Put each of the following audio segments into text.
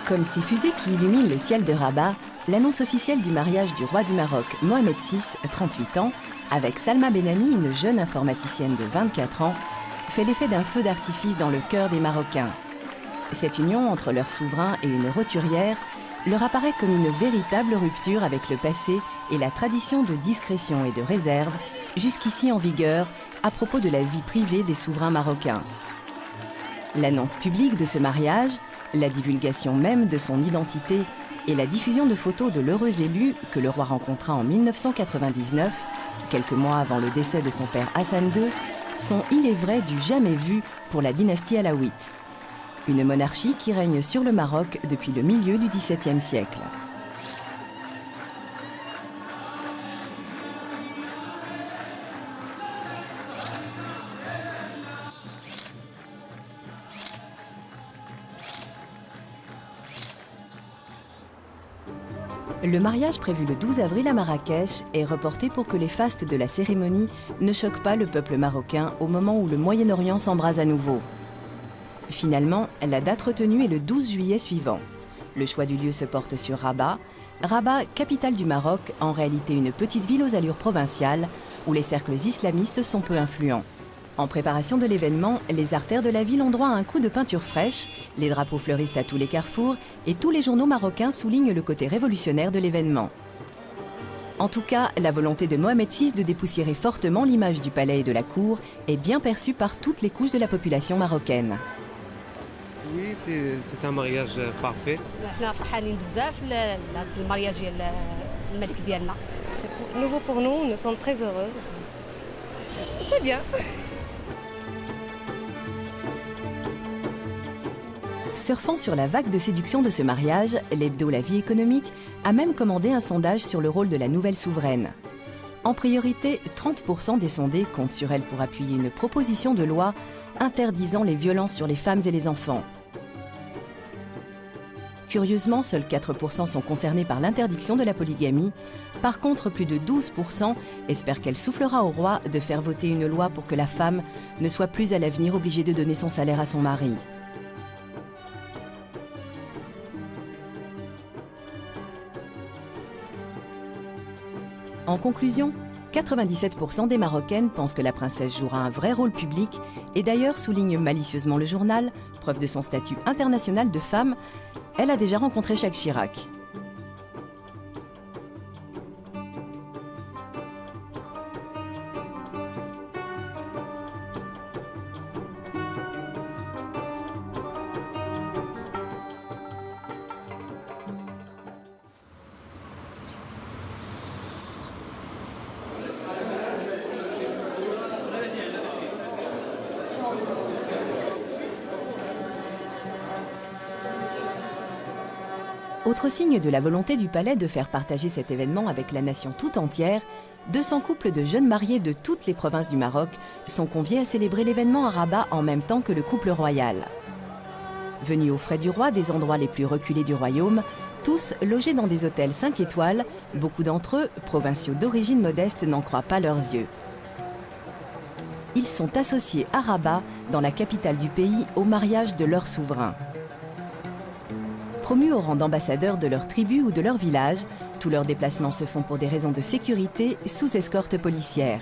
Comme ces fusées qui illuminent le ciel de Rabat, l'annonce officielle du mariage du roi du Maroc, Mohamed VI, 38 ans, avec Salma Benani, une jeune informaticienne de 24 ans, fait l'effet d'un feu d'artifice dans le cœur des Marocains. Cette union entre leur souverain et une roturière leur apparaît comme une véritable rupture avec le passé et la tradition de discrétion et de réserve, jusqu'ici en vigueur à propos de la vie privée des souverains marocains. L'annonce publique de ce mariage, la divulgation même de son identité et la diffusion de photos de l'heureux élu que le roi rencontra en 1999, quelques mois avant le décès de son père Hassan II, sont, il est vrai, du jamais vu pour la dynastie alaouite. Une monarchie qui règne sur le Maroc depuis le milieu du XVIIe siècle. Le mariage prévu le 12 avril à Marrakech est reporté pour que les fastes de la cérémonie ne choquent pas le peuple marocain au moment où le Moyen-Orient s'embrase à nouveau. Finalement, la date retenue est le 12 juillet suivant. Le choix du lieu se porte sur Rabat. Rabat, capitale du Maroc, en réalité une petite ville aux allures provinciales, où les cercles islamistes sont peu influents. En préparation de l'événement, les artères de la ville ont droit à un coup de peinture fraîche, les drapeaux fleurissent à tous les carrefours et tous les journaux marocains soulignent le côté révolutionnaire de l'événement. En tout cas, la volonté de Mohamed VI de dépoussiérer fortement l'image du palais et de la cour est bien perçue par toutes les couches de la population marocaine. Oui, c'est un mariage parfait. C'est nouveau pour nous, nous sommes très heureuses. C'est bien. Surfant sur la vague de séduction de ce mariage, l'hebdo La Vie économique a même commandé un sondage sur le rôle de la nouvelle souveraine. En priorité, 30% des sondés comptent sur elle pour appuyer une proposition de loi interdisant les violences sur les femmes et les enfants. Curieusement, seuls 4% sont concernés par l'interdiction de la polygamie. Par contre, plus de 12% espèrent qu'elle soufflera au roi de faire voter une loi pour que la femme ne soit plus à l'avenir obligée de donner son salaire à son mari. En conclusion, 97% des Marocaines pensent que la princesse jouera un vrai rôle public et d'ailleurs souligne malicieusement le journal, preuve de son statut international de femme, elle a déjà rencontré Jacques Chirac. Autre signe de la volonté du palais de faire partager cet événement avec la nation tout entière, 200 couples de jeunes mariés de toutes les provinces du Maroc sont conviés à célébrer l'événement à Rabat en même temps que le couple royal. Venus aux frais du roi des endroits les plus reculés du royaume, tous logés dans des hôtels 5 étoiles, beaucoup d'entre eux, provinciaux d'origine modeste, n'en croient pas leurs yeux. Ils sont associés à Rabat, dans la capitale du pays, au mariage de leur souverain. Promus au rang d'ambassadeurs de leur tribu ou de leur village, tous leurs déplacements se font pour des raisons de sécurité sous escorte policière.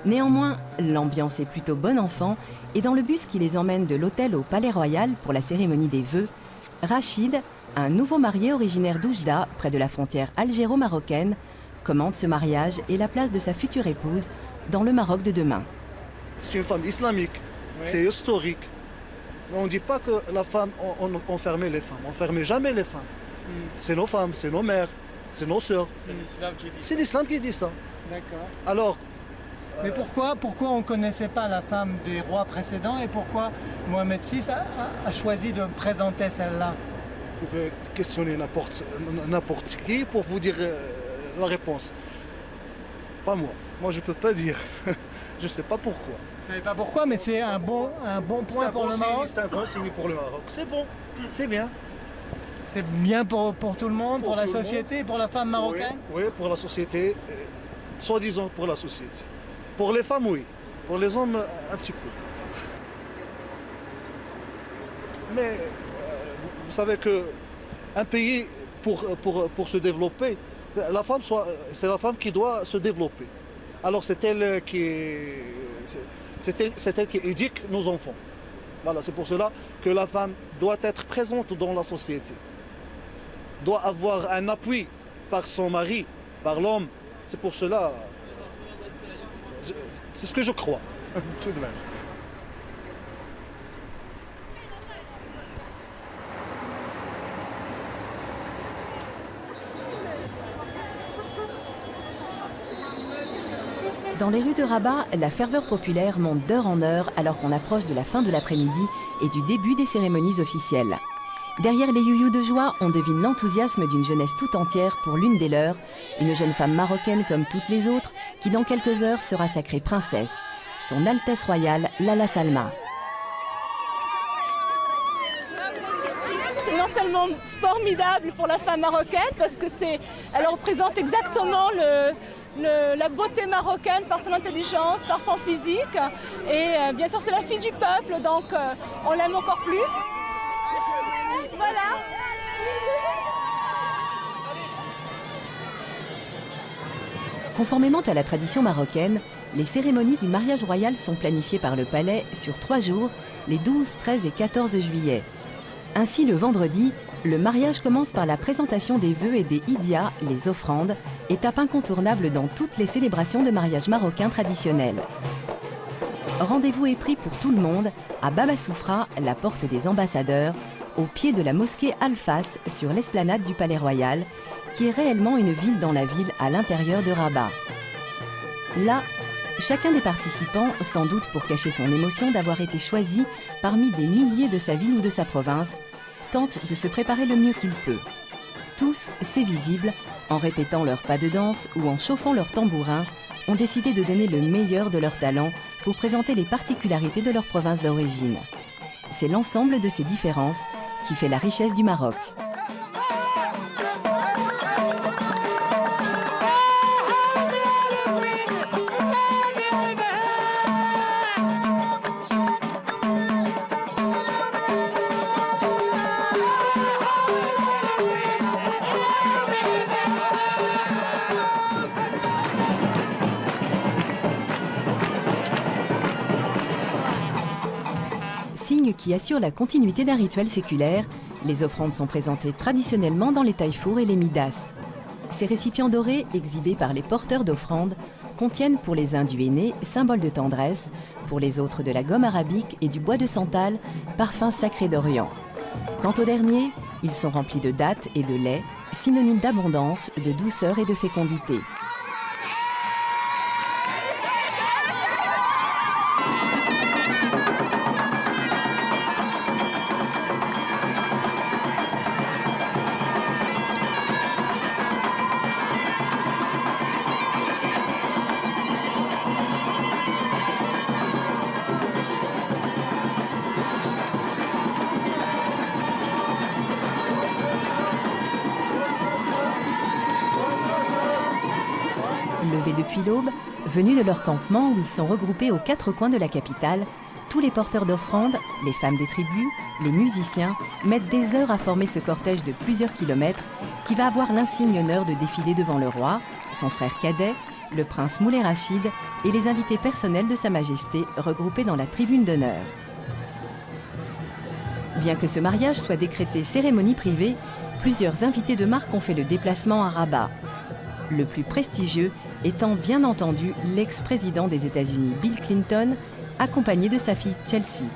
Néanmoins, l'ambiance est plutôt bon enfant et dans le bus qui les emmène de l'hôtel au Palais Royal pour la cérémonie des vœux, Rachid, un nouveau marié originaire d'Oujda, près de la frontière algéro-marocaine, commande ce mariage et la place de sa future épouse dans le Maroc de demain. C'est une femme islamique, oui. C'est historique. On ne dit pas que la femme, on enfermait les femmes. On n'enfermait jamais les femmes. C'est nos femmes, c'est nos mères, c'est nos sœurs. C'est l'islam qui dit ça. C'est l'islam qui dit ça. D'accord. Alors... Mais pourquoi on ne connaissait pas la femme des rois précédents et pourquoi Mohamed VI a choisi de présenter celle-là? Vous pouvez questionner n'importe qui pour vous dire la réponse. Pas moi. Moi, je ne peux pas dire. Je ne sais pas pourquoi. Vous ne savez pas pourquoi, mais c'est un bon point pour le Maroc. C'est un bon signe pour le Maroc. C'est bon, c'est bien. C'est bien pour tout le monde, pour la société, pour la femme marocaine? Oui, pour la société, soi-disant pour la société. Pour les femmes, oui. Pour les hommes, un petit peu. Mais vous savez que un pays, pour se développer, c'est la femme qui doit se développer. Alors c'est elle qui éduque nos enfants. Voilà, c'est pour cela que la femme doit être présente dans la société. Doit avoir un appui par son mari, par l'homme. C'est pour cela, c'est ce que je crois, tout de même. Dans les rues de Rabat, la ferveur populaire monte d'heure en heure alors qu'on approche de la fin de l'après-midi et du début des cérémonies officielles. Derrière les youyous de joie, on devine l'enthousiasme d'une jeunesse tout entière pour l'une des leurs, une jeune femme marocaine comme toutes les autres, qui dans quelques heures sera sacrée princesse, son Altesse royale Lalla Salma. C'est non seulement formidable pour la femme marocaine parce que elle représente exactement la beauté marocaine par son intelligence, par son physique. Et bien sûr, c'est la fille du peuple, donc on l'aime encore plus. Voilà. Conformément à la tradition marocaine, les cérémonies du mariage royal sont planifiées par le palais sur 3 jours, les 12, 13 et 14 juillet. Ainsi, le vendredi, le mariage commence par la présentation des vœux et des hidiyas, les offrandes, étape incontournable dans toutes les célébrations de mariage marocain traditionnels. Rendez-vous est pris pour tout le monde à Baba Soufra, la porte des ambassadeurs, au pied de la mosquée Al-Fas sur l'esplanade du Palais Royal, qui est réellement une ville dans la ville à l'intérieur de Rabat. Là, chacun des participants, sans doute pour cacher son émotion d'avoir été choisi parmi des milliers de sa ville ou de sa province, tente de se préparer le mieux qu'il peut. Tous, c'est visible, en répétant leurs pas de danse ou en chauffant leurs tambourins, ont décidé de donner le meilleur de leur talent pour présenter les particularités de leur province d'origine. C'est l'ensemble de ces différences qui fait la richesse du Maroc. Signe qui assure la continuité d'un rituel séculaire, les offrandes sont présentées traditionnellement dans les taille-fours et les midas. Ces récipients dorés, exhibés par les porteurs d'offrandes, contiennent pour les uns du henné, symbole de tendresse, pour les autres de la gomme arabique et du bois de santal, parfum sacré d'Orient. Quant aux derniers, ils sont remplis de dattes et de lait, synonymes d'abondance, de douceur et de fécondité. Levés depuis l'aube, venus de leur campement où ils sont regroupés aux 4 coins de la capitale, tous les porteurs d'offrandes, les femmes des tribus, les musiciens, mettent des heures à former ce cortège de plusieurs kilomètres qui va avoir l'insigne honneur de défiler devant le roi, son frère cadet, le prince Moulay Rachid et les invités personnels de Sa Majesté regroupés dans la tribune d'honneur. Bien que ce mariage soit décrété cérémonie privée, plusieurs invités de marque ont fait le déplacement à Rabat. Le plus prestigieux étant bien entendu l'ex-président des États-Unis Bill Clinton, accompagné de sa fille Chelsea.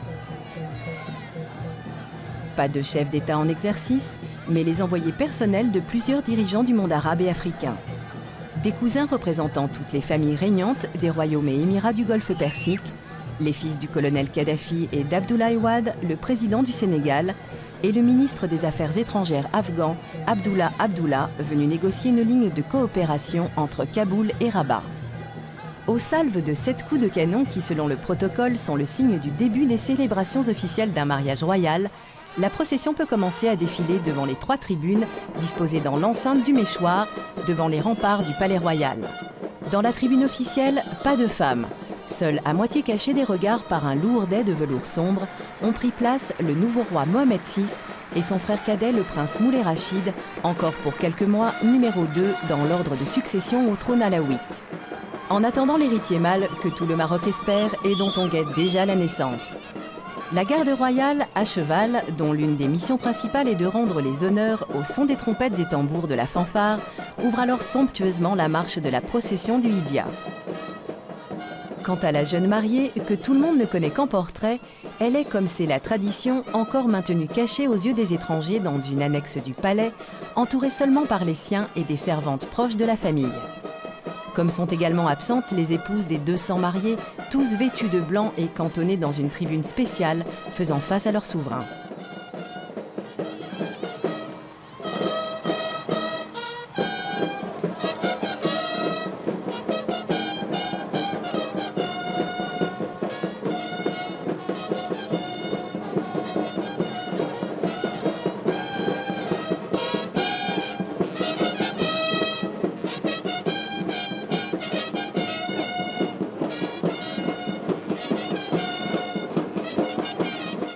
Pas de chef d'État en exercice, mais les envoyés personnels de plusieurs dirigeants du monde arabe et africain. Des cousins représentant toutes les familles régnantes des royaumes et émirats du Golfe Persique, les fils du colonel Kadhafi et d'Abdoulaye Wade, le président du Sénégal, et le ministre des Affaires étrangères afghan, Abdullah Abdullah, venu négocier une ligne de coopération entre Kaboul et Rabat. Aux salves de 7 coups de canon qui, selon le protocole, sont le signe du début des célébrations officielles d'un mariage royal, la procession peut commencer à défiler devant les 3 tribunes disposées dans l'enceinte du Méchoir, devant les remparts du Palais Royal. Dans la tribune officielle, pas de femmes. Seuls, à moitié cachés des regards par un lourd dais de velours sombre, ont pris place le nouveau roi Mohamed VI, et son frère cadet, le prince Moulay Rachid, encore pour quelques mois numéro 2 dans l'ordre de succession au trône alaouite. En attendant l'héritier mâle que tout le Maroc espère et dont on guette déjà la naissance. La garde royale, à cheval, dont l'une des missions principales est de rendre les honneurs au son des trompettes et tambours de la fanfare, ouvre alors somptueusement la marche de la procession du Hidya. Quant à la jeune mariée, que tout le monde ne connaît qu'en portrait, elle est, comme c'est la tradition, encore maintenue cachée aux yeux des étrangers dans une annexe du palais, entourée seulement par les siens et des servantes proches de la famille. Comme sont également absentes les épouses des 200 mariés, tous vêtus de blanc et cantonnés dans une tribune spéciale, faisant face à leur souverain.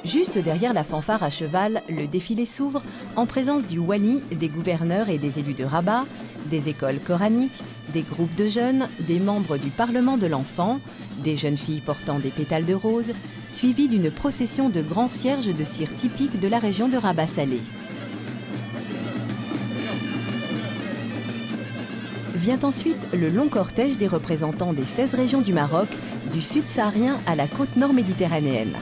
Juste derrière la fanfare à cheval, le défilé s'ouvre en présence du wali, des gouverneurs et des élus de Rabat, des écoles coraniques, des groupes de jeunes, des membres du Parlement de l'enfant, des jeunes filles portant des pétales de rose, suivis d'une procession de grands cierges de cire typiques de la région de Rabat-Salé. Vient ensuite le long cortège des représentants des 16 régions du Maroc, du sud saharien à la côte nord méditerranéenne.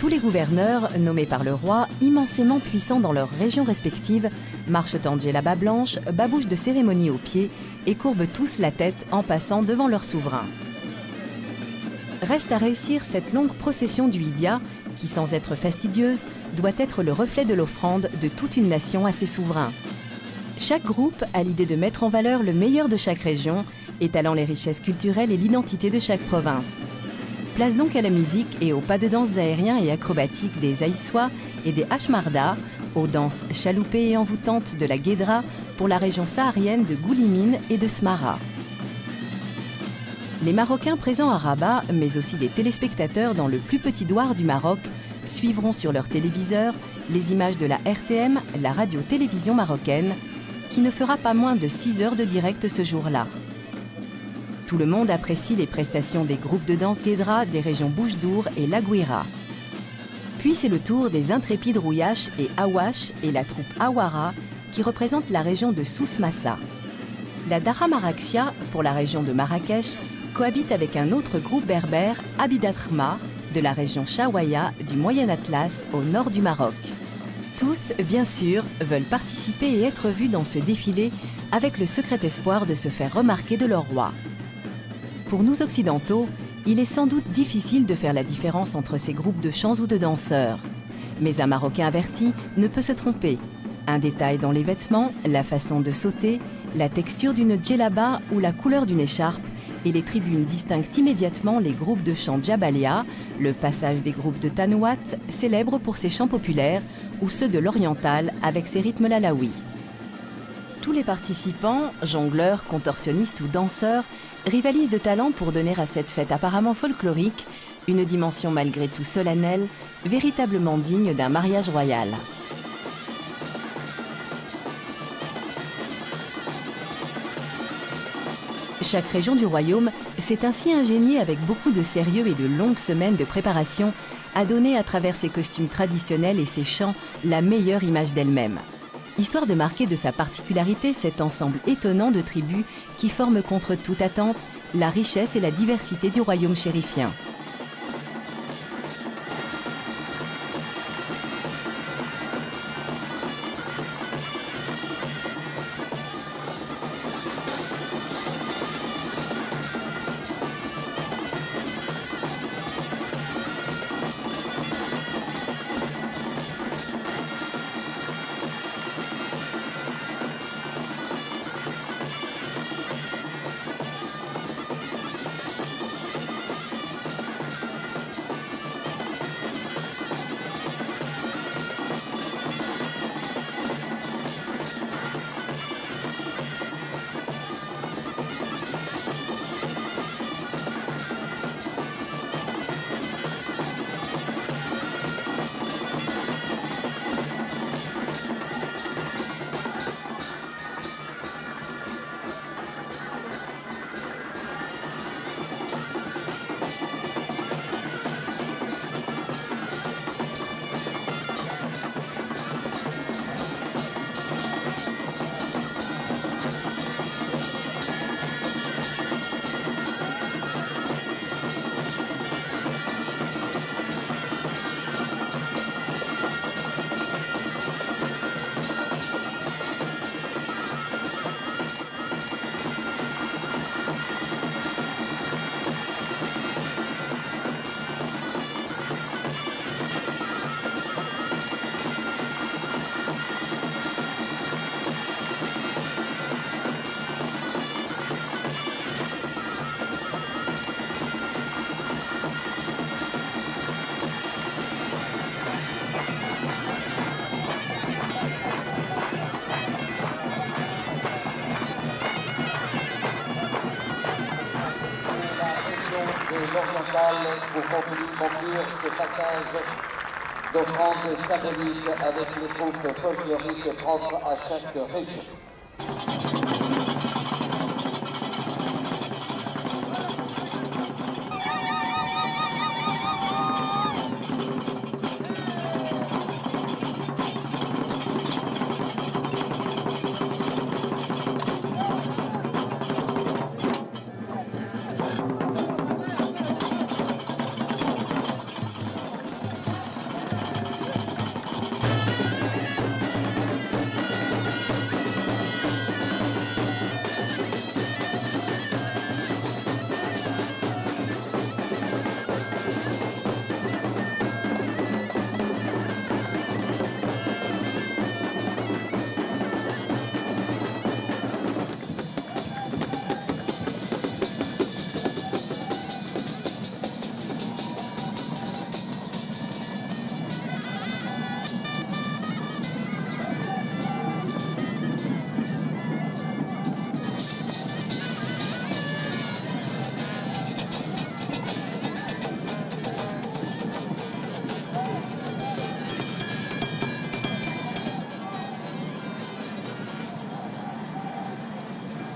Tous les gouverneurs, nommés par le roi, immensément puissants dans leurs régions respectives, marchent en djellaba blanche, babouches de cérémonie aux pieds et courbent tous la tête en passant devant leur souverain. Reste à réussir cette longue procession du Hidya, qui, sans être fastidieuse, doit être le reflet de l'offrande de toute une nation à ses souverains. Chaque groupe a l'idée de mettre en valeur le meilleur de chaque région, étalant les richesses culturelles et l'identité de chaque province. Place donc à la musique et aux pas de danse aériens et acrobatiques des Aïssois et des Hachmarda, aux danses chaloupées et envoûtantes de la Guédra pour la région saharienne de Goulimine et de Smara. Les Marocains présents à Rabat, mais aussi les téléspectateurs dans le plus petit douar du Maroc, suivront sur leur téléviseur les images de la RTM, la radio-télévision marocaine, qui ne fera pas moins de 6 heures de direct ce jour-là. Tout le monde apprécie les prestations des groupes de danse Guédra des régions Boujdour et La Gouira. Puis c'est le tour des intrépides Rouyache et Awash et la troupe Awara qui représente la région de Souss-Massa. La Dara Marrakchia, pour la région de Marrakech, cohabite avec un autre groupe berbère, Abidatrma, de la région Chaouaya du Moyen Atlas au nord du Maroc. Tous, bien sûr, veulent participer et être vus dans ce défilé avec le secret espoir de se faire remarquer de leur roi. Pour nous occidentaux, il est sans doute difficile de faire la différence entre ces groupes de chants ou de danseurs. Mais un Marocain averti ne peut se tromper. Un détail dans les vêtements, la façon de sauter, la texture d'une djellaba ou la couleur d'une écharpe, et les tribunes distinguent immédiatement les groupes de chants Djabalia, le passage des groupes de Tanouat, célèbres pour ses chants populaires, ou ceux de l'oriental avec ses rythmes lalaouis. Tous les participants, jongleurs, contorsionnistes ou danseurs, rivalisent de talent pour donner à cette fête apparemment folklorique une dimension malgré tout solennelle, véritablement digne d'un mariage royal. Chaque région du royaume s'est ainsi ingéniée avec beaucoup de sérieux et de longues semaines de préparation à donner à travers ses costumes traditionnels et ses chants la meilleure image d'elle-même. Histoire de marquer de sa particularité cet ensemble étonnant de tribus qui forment contre toute attente la richesse et la diversité du royaume chérifien. musicale pour conclure ce passage d'offrande symbolique avec les troupes folkloriques propres à chaque région.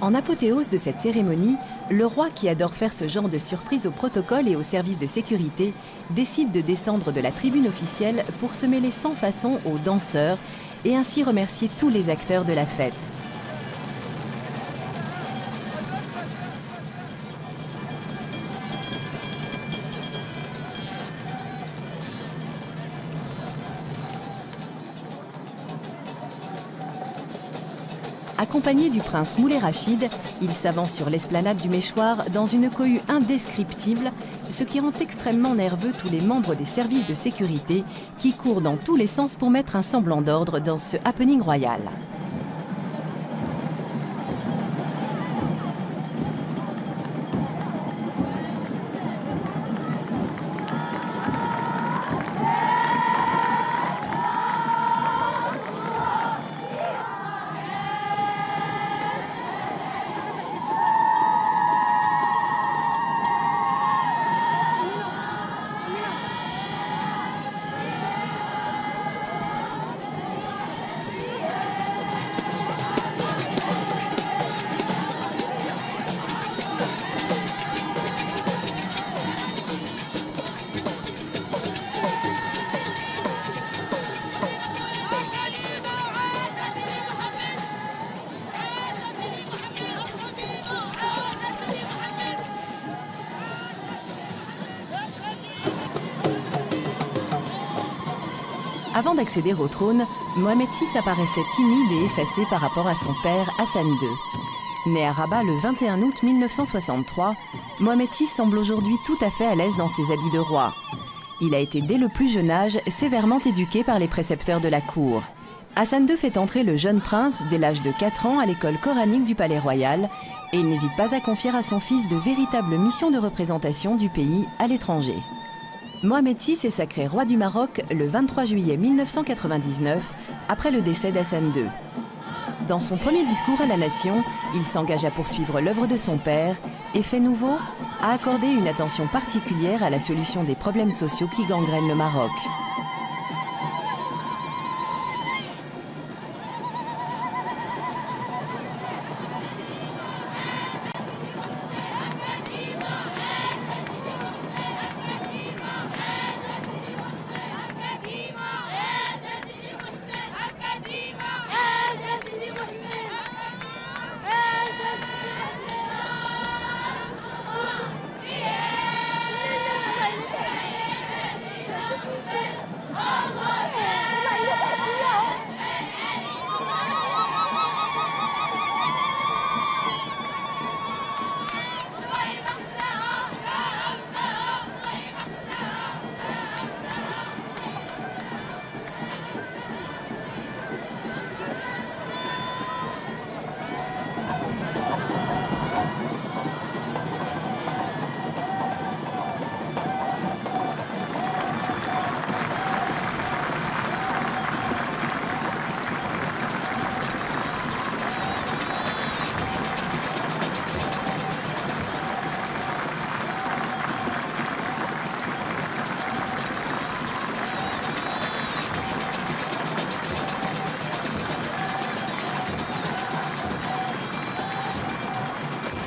En apothéose de cette cérémonie, le roi, qui adore faire ce genre de surprise au protocole et aux services de sécurité, décide de descendre de la tribune officielle pour se mêler sans façon aux danseurs et ainsi remercier tous les acteurs de la fête. Accompagné du prince Moulay Rachid, il s'avance sur l'esplanade du Méchoir dans une cohue indescriptible, ce qui rend extrêmement nerveux tous les membres des services de sécurité qui courent dans tous les sens pour mettre un semblant d'ordre dans ce happening royal. Avant d'accéder au trône, Mohamed VI apparaissait timide et effacé par rapport à son père Hassan II. Né à Rabat le 21 août 1963, Mohamed VI semble aujourd'hui tout à fait à l'aise dans ses habits de roi. Il a été dès le plus jeune âge sévèrement éduqué par les précepteurs de la cour. Hassan II fait entrer le jeune prince dès l'âge de 4 ans à l'école coranique du Palais Royal et il n'hésite pas à confier à son fils de véritables missions de représentation du pays à l'étranger. Mohamed VI est sacré roi du Maroc le 23 juillet 1999, après le décès d'Hassan II. Dans son premier discours à la nation, il s'engage à poursuivre l'œuvre de son père et, fait nouveau, à accorder une attention particulière à la solution des problèmes sociaux qui gangrènent le Maroc. Yeah.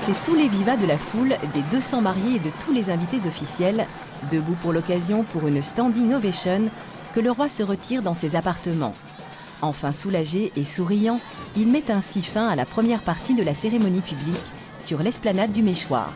C'est sous les vivas de la foule, des 200 mariés et de tous les invités officiels, debout pour l'occasion pour une standing ovation, que le roi se retire dans ses appartements. Enfin soulagé et souriant, il met ainsi fin à la première partie de la cérémonie publique sur l'esplanade du Méchoir.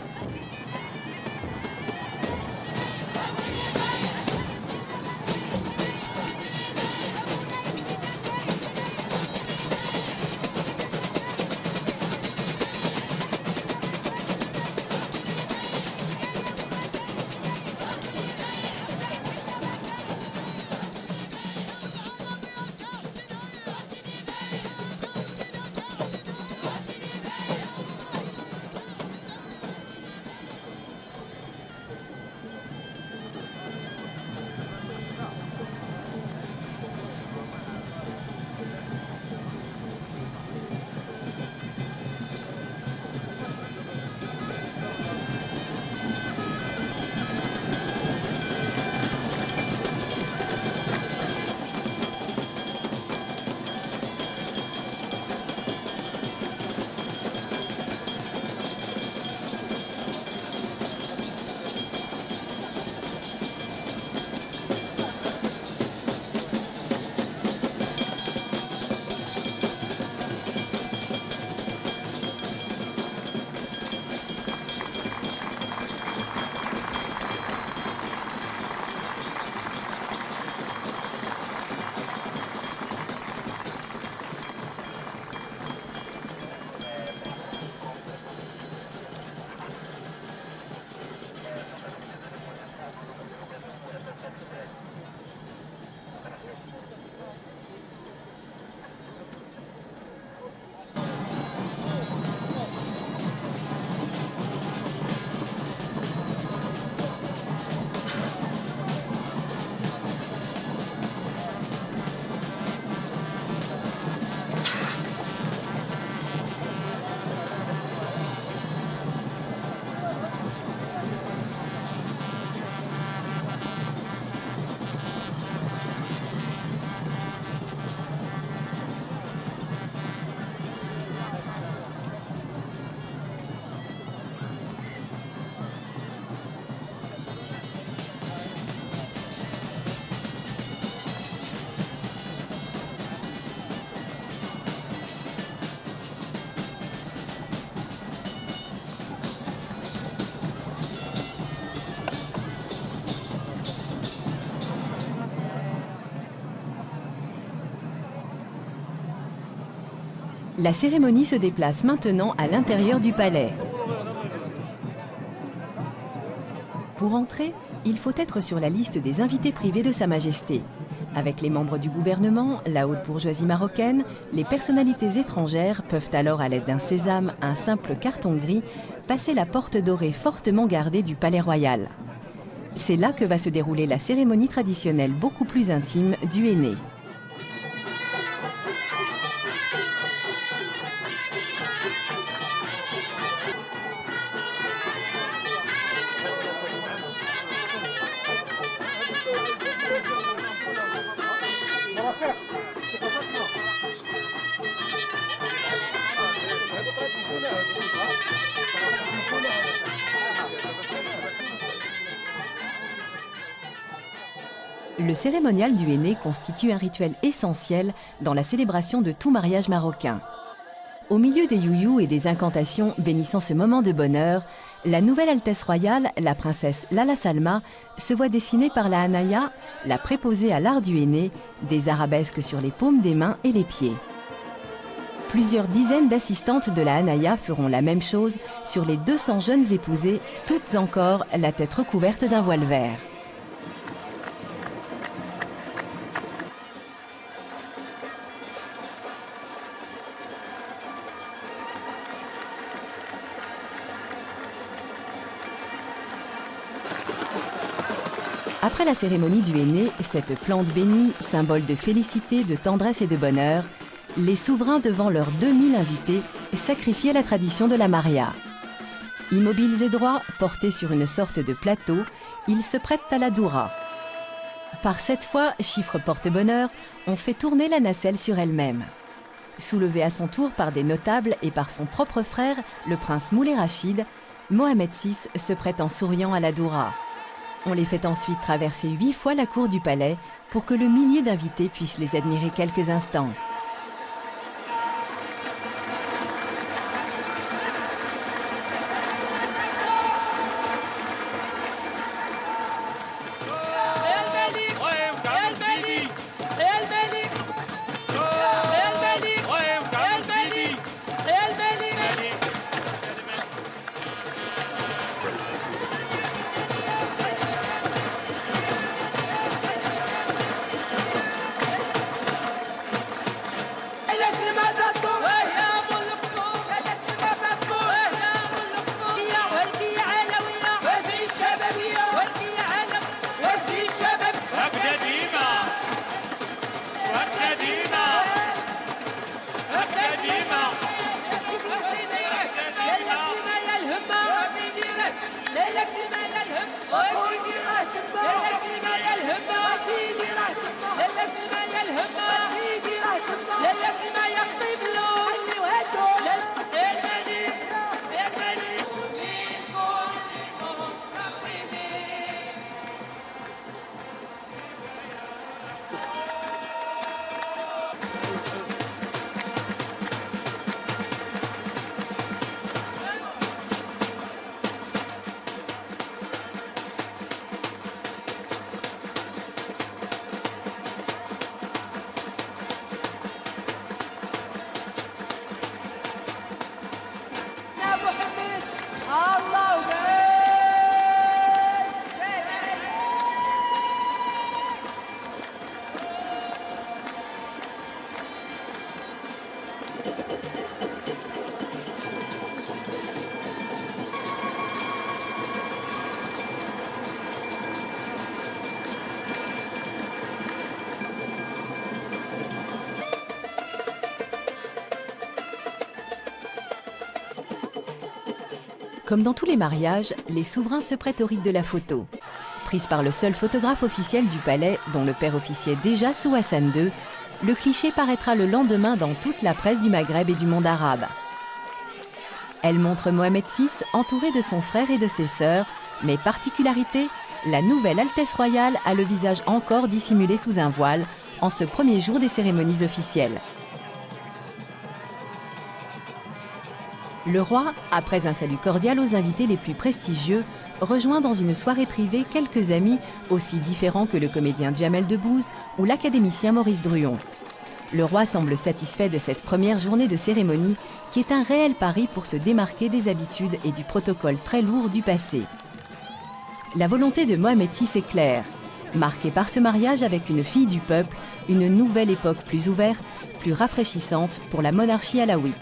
La cérémonie se déplace maintenant à l'intérieur du palais. Pour entrer, il faut être sur la liste des invités privés de Sa Majesté. Avec les membres du gouvernement, la haute bourgeoisie marocaine, les personnalités étrangères peuvent alors, à l'aide d'un sésame, un simple carton gris, passer la porte dorée fortement gardée du palais royal. C'est là que va se dérouler la cérémonie traditionnelle beaucoup plus intime du henné. Le cérémonial du henné constitue un rituel essentiel dans la célébration de tout mariage marocain. Au milieu des youyous et des incantations bénissant ce moment de bonheur, la nouvelle Altesse royale, la princesse Lala Salma, se voit dessiner par la Hanaya, la préposée à l'art du henné, des arabesques sur les paumes des mains et les pieds. Plusieurs dizaines d'assistantes de la Hanaya feront la même chose sur les 200 jeunes épousées, toutes encore la tête recouverte d'un voile vert. Après la cérémonie du henné, cette plante bénie, symbole de félicité, de tendresse et de bonheur, les souverains devant leurs 2000 invités sacrifiaient la tradition de la maria. Immobiles et droits, portés sur une sorte de plateau, ils se prêtent à la doura. Par 7 fois, chiffre porte-bonheur, on fait tourner la nacelle sur elle-même. Soulevé à son tour par des notables et par son propre frère, le prince Moulay Rachid, Mohamed VI se prête en souriant à la doura. On les fait ensuite traverser 8 fois la cour du palais pour que le millier d'invités puissent les admirer quelques instants. Comme dans tous les mariages, les souverains se prêtent au rite de la photo. Prise par le seul photographe officiel du palais, dont le père officiait déjà sous Hassan II, le cliché paraîtra le lendemain dans toute la presse du Maghreb et du monde arabe. Elle montre Mohamed VI entouré de son frère et de ses sœurs, mais particularité, la nouvelle Altesse royale a le visage encore dissimulé sous un voile, en ce premier jour des cérémonies officielles. Le roi, après un salut cordial aux invités les plus prestigieux, rejoint dans une soirée privée quelques amis aussi différents que le comédien Jamel Debbouze ou l'académicien Maurice Druon. Le roi semble satisfait de cette première journée de cérémonie qui est un réel pari pour se démarquer des habitudes et du protocole très lourd du passé. La volonté de Mohamed VI est claire. Marquée par ce mariage avec une fille du peuple, une nouvelle époque plus ouverte, plus rafraîchissante pour la monarchie alaouite.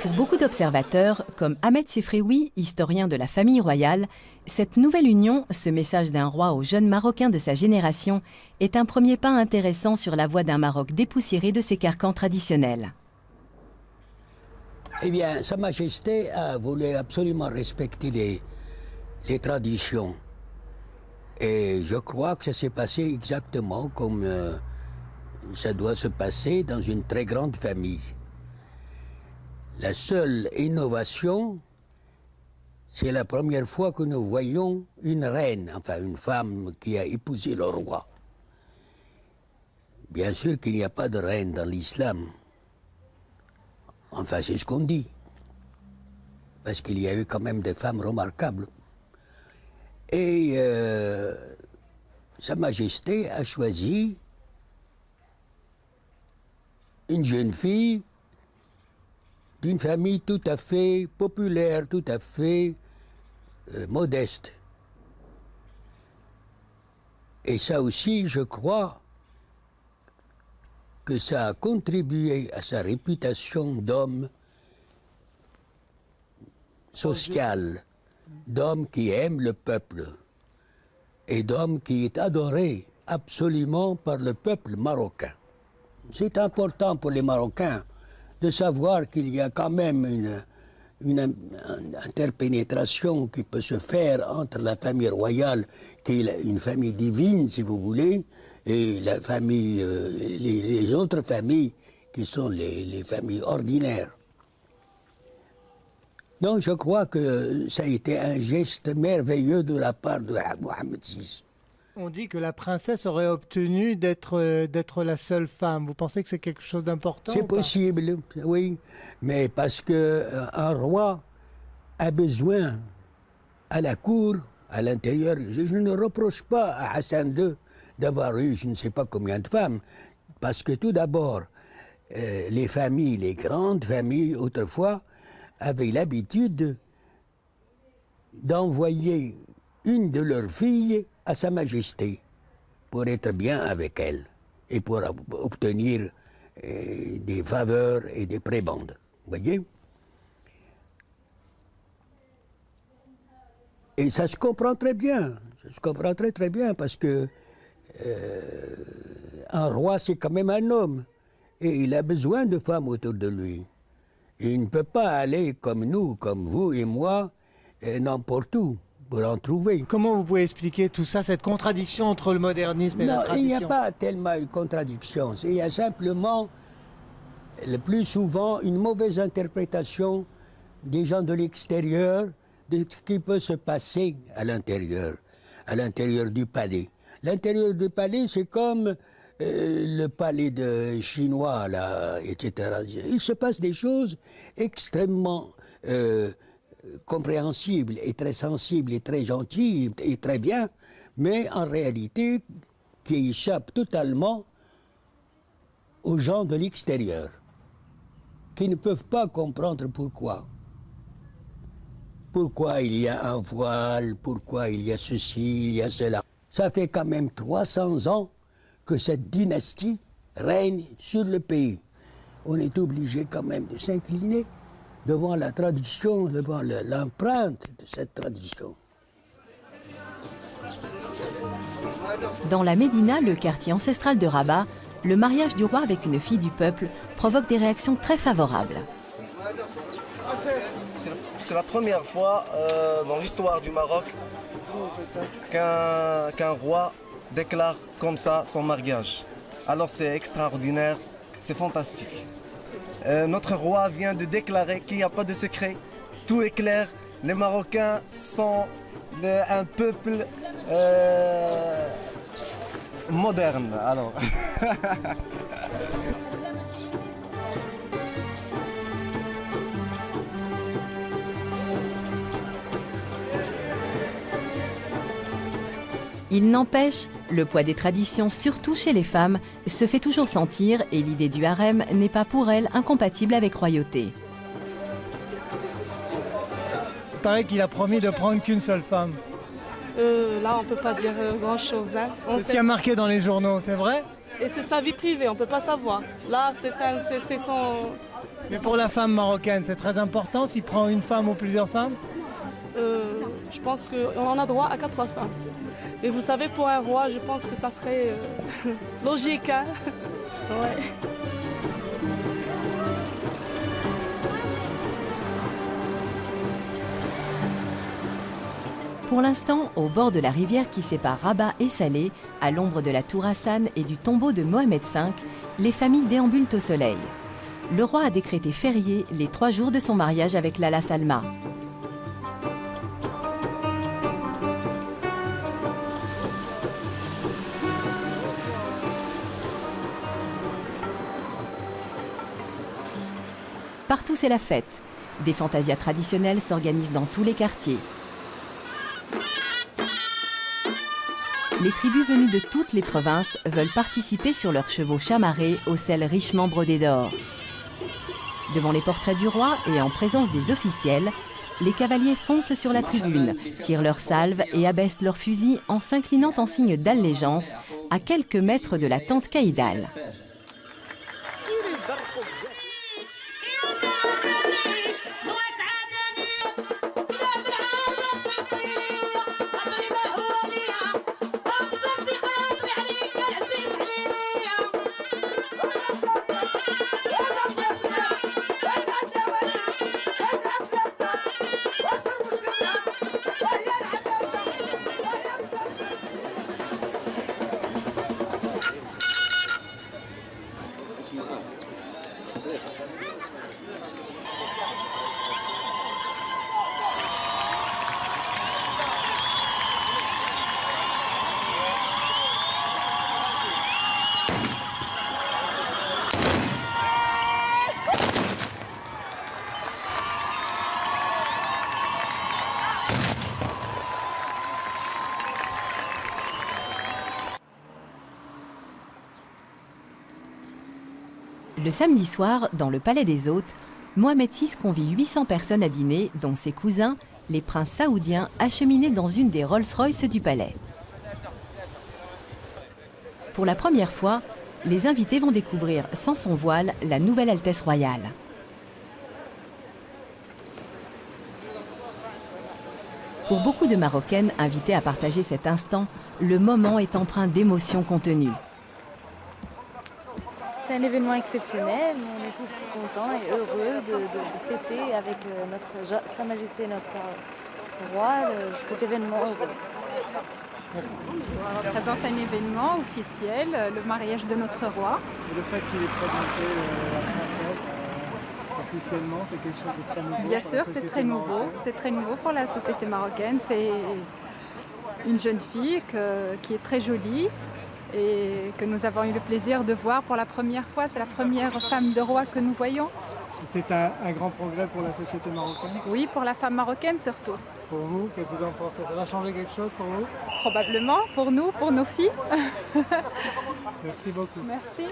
Pour beaucoup d'observateurs, comme Ahmed Sefrioui, historien de la famille royale, cette nouvelle union, ce message d'un roi aux jeunes Marocains de sa génération, est un premier pas intéressant sur la voie d'un Maroc dépoussiéré de ses carcans traditionnels. Eh bien, Sa Majesté a voulu absolument respecter les traditions. Et je crois que ça s'est passé exactement comme ça doit se passer dans une très grande famille. La seule innovation, c'est la première fois que nous voyons une reine, enfin une femme qui a épousé le roi. Bien sûr qu'il n'y a pas de reine dans l'islam. Enfin, c'est ce qu'on dit. Parce qu'il y a eu quand même des femmes remarquables. Et Sa Majesté a choisi une jeune fille d'une famille tout à fait populaire, tout à fait modeste. Et ça aussi, je crois que ça a contribué à sa réputation d'homme social, d'homme qui aime le peuple et d'homme qui est adoré absolument par le peuple marocain. C'est important pour les Marocains de savoir qu'il y a quand même une interpénétration qui peut se faire entre la famille royale, qui est une famille divine, si vous voulez, et la famille, les autres familles qui sont les familles ordinaires. Donc je crois que ça a été un geste merveilleux de la part de Mohamed VI. On dit que la princesse aurait obtenu d'être la seule femme. Vous pensez que c'est quelque chose d'important? C'est possible, oui. Mais parce qu'un roi a besoin à la cour, à l'intérieur. Je ne reproche pas à Hassan II d'avoir eu je ne sais pas combien de femmes. Parce que tout d'abord, les familles, les grandes familles autrefois, avaient l'habitude d'envoyer une de leurs filles à Sa Majesté pour être bien avec elle et pour obtenir des faveurs et des prébendes. Vous voyez? Et ça se comprend très bien. Ça se comprend très très bien parce que un roi c'est quand même un homme et il a besoin de femmes autour de lui. Et il ne peut pas aller comme nous, comme vous et moi, n'importe où. Pour en trouver. Comment vous pouvez expliquer tout ça, cette contradiction entre le modernisme et la tradition? Il n'y a pas tellement une contradiction. Il y a simplement, le plus souvent, une mauvaise interprétation des gens de l'extérieur de ce qui peut se passer à l'intérieur du palais. L'intérieur du palais, c'est comme le palais de chinois, là, etc. Il se passe des choses extrêmement compréhensible et très sensible et très gentil et très bien, mais en réalité qui échappe totalement aux gens de l'extérieur, qui ne peuvent pas comprendre pourquoi. Pourquoi il y a un voile, pourquoi il y a ceci, il y a cela. Ça fait quand même 300 ans que cette dynastie règne sur le pays. On est obligé quand même de s'incliner devant la tradition, devant l'empreinte de cette tradition. Dans la Médina, le quartier ancestral de Rabat, le mariage du roi avec une fille du peuple provoque des réactions très favorables. C'est la première fois dans l'histoire du Maroc qu'un roi déclare comme ça son mariage. Alors c'est extraordinaire, c'est fantastique. Notre roi vient de déclarer qu'il n'y a pas de secret. Tout est clair. Les Marocains sont un peuple moderne. Alors. Il n'empêche, le poids des traditions, surtout chez les femmes, se fait toujours sentir et l'idée du harem n'est pas pour elles incompatible avec royauté. Il paraît qu'il a promis de prendre qu'une seule femme. Là, on ne peut pas dire grand-chose. Hein. C'est ce qui a marqué dans les journaux, c'est vrai? Et c'est sa vie privée, on ne peut pas savoir. Là, c'est son... Mais pour la femme marocaine, c'est très important s'il prend une femme ou plusieurs femmes? Je pense qu'on en a droit à 4 femmes. Et vous savez, pour un roi, je pense que ça serait logique. Hein. Ouais. Pour l'instant, au bord de la rivière qui sépare Rabat et Salé, à l'ombre de la tour Hassan et du tombeau de Mohamed V, les familles déambulent au soleil. Le roi a décrété férié les 3 jours de son mariage avec Lala Salma. Partout, c'est la fête. Des fantasias traditionnelles s'organisent dans tous les quartiers. les tribus venues de toutes les provinces veulent participer sur leurs chevaux chamarrés aux selles richement brodées d'or. Devant les portraits du roi et en présence des officiels, les cavaliers foncent sur la tribune, tirent leurs salves et abaissent leurs fusils en s'inclinant en signe d'allégeance à quelques mètres de la tente caïdale. Le samedi soir, dans le palais des hôtes, Mohamed VI convie 800 personnes à dîner, dont ses cousins, les princes saoudiens, acheminés dans une des Rolls-Royce du palais. Pour la première fois, les invités vont découvrir sans son voile la nouvelle Altesse royale. Pour beaucoup de Marocaines invitées à partager cet instant, le moment est empreint d'émotions contenues. C'est un événement exceptionnel, on est tous contents et heureux de fêter avec Sa Majesté notre roi cet événement heureux. On représente un événement officiel, le mariage de notre roi. Et le fait qu'il ait présenté la princesse officiellement, c'est quelque chose de très nouveau. Bien sûr, c'est très nouveau. C'est très nouveau pour la société marocaine. C'est une jeune fille qui est très jolie et que nous avons eu le plaisir de voir pour la première fois. C'est la première femme de roi que nous voyons. C'est un grand progrès pour la société marocaine? Oui, pour la femme marocaine surtout. Pour vous, qu'est-ce que vous en pensez? Ça va changer quelque chose pour vous? Probablement, pour nous, pour nos filles. Merci beaucoup. Merci.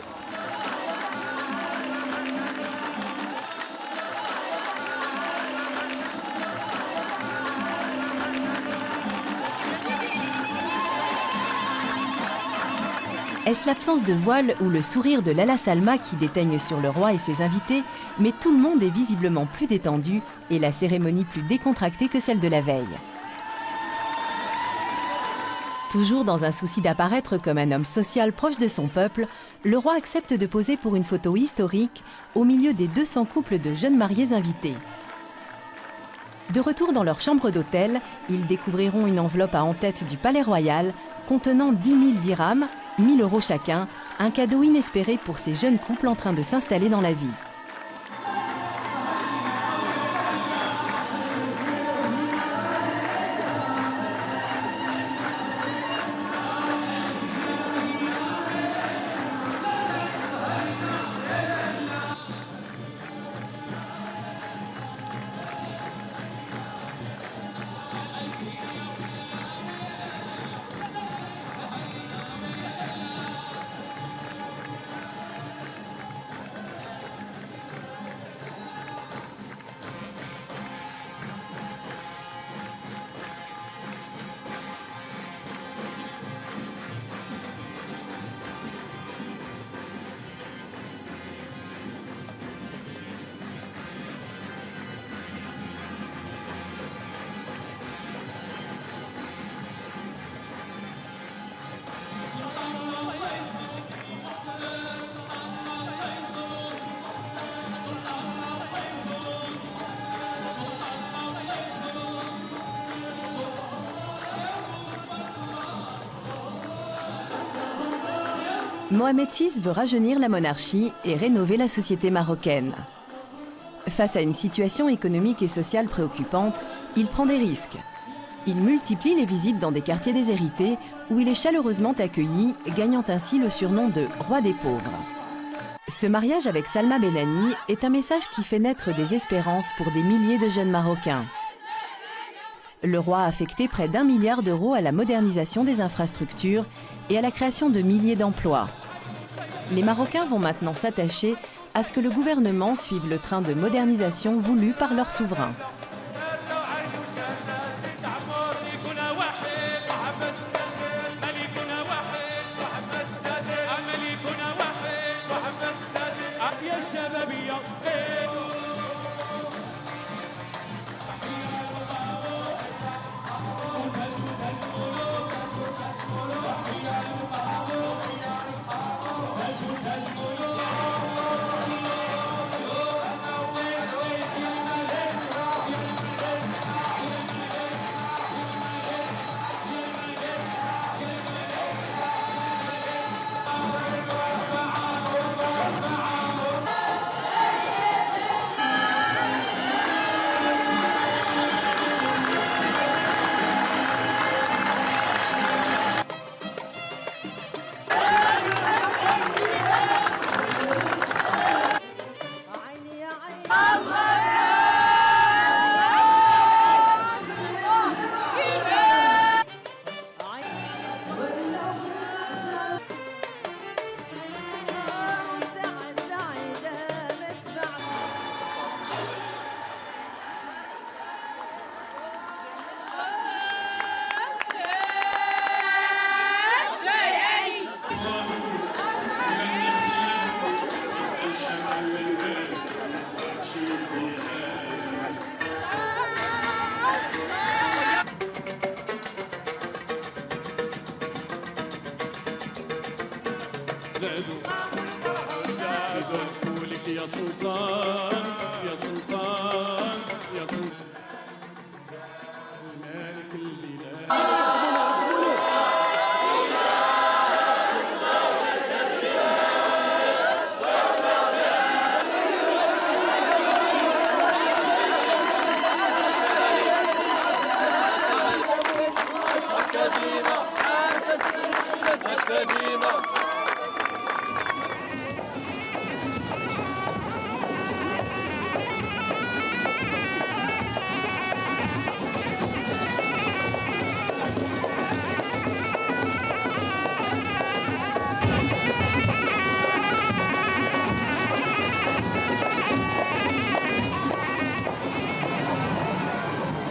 Est-ce l'absence de voile ou le sourire de Lalla Salma qui déteigne sur le roi et ses invités? Mais tout le monde est visiblement plus détendu et la cérémonie plus décontractée que celle de la veille. Toujours dans un souci d'apparaître comme un homme social proche de son peuple, le roi accepte de poser pour une photo historique au milieu des 200 couples de jeunes mariés invités. De retour dans leur chambre d'hôtel, ils découvriront une enveloppe à en-tête du palais royal contenant 10 000 dirhams, 1 000 € chacun, un cadeau inespéré pour ces jeunes couples en train de s'installer dans la vie. Mohamed VI veut rajeunir la monarchie et rénover la société marocaine. Face à une situation économique et sociale préoccupante, il prend des risques. Il multiplie les visites dans des quartiers déshérités où il est chaleureusement accueilli, gagnant ainsi le surnom de « roi des pauvres ». Ce mariage avec Salma Benani est un message qui fait naître des espérances pour des milliers de jeunes Marocains. le roi a affecté près d'1 milliard d'euros à la modernisation des infrastructures et à la création de milliers d'emplois. Les Marocains vont maintenant s'attacher à ce que le gouvernement suive le train de modernisation voulu par leur souverain.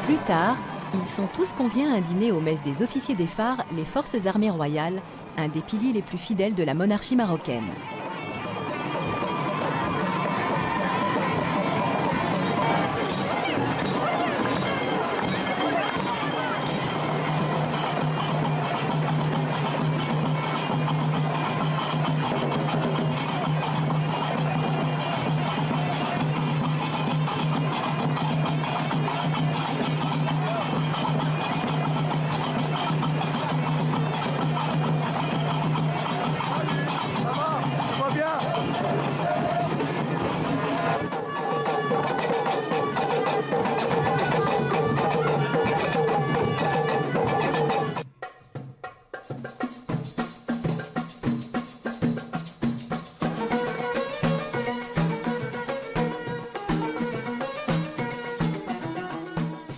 Plus tard, ils sont tous conviés à un dîner aux messes des officiers des phares, les forces armées royales, un des piliers les plus fidèles de la monarchie marocaine.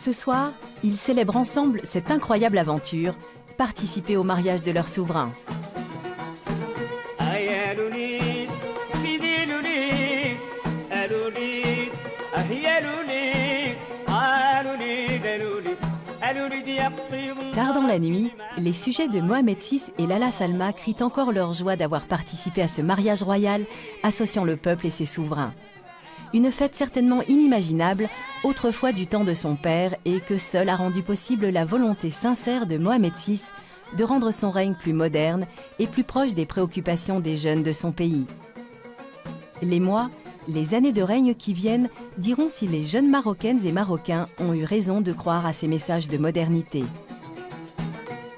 Ce soir, ils célèbrent ensemble cette incroyable aventure, participer au mariage de leur souverain. Tard dans la nuit, les sujets de Mohamed VI et Lala Salma crient encore leur joie d'avoir participé à ce mariage royal associant le peuple et ses souverains. Une fête certainement inimaginable, autrefois du temps de son père, et que seule a rendu possible la volonté sincère de Mohamed VI de rendre son règne plus moderne et plus proche des préoccupations des jeunes de son pays. Les mois, les années de règne qui viennent diront si les jeunes Marocaines et Marocains ont eu raison de croire à ces messages de modernité.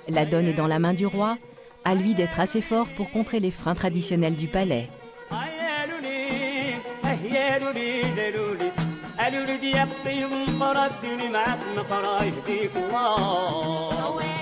La donne est dans la main du roi, à lui d'être assez fort pour contrer les freins traditionnels du palais. قالوا لي دي الطيب مقرا الدنيا معاك نقرا يهديك الله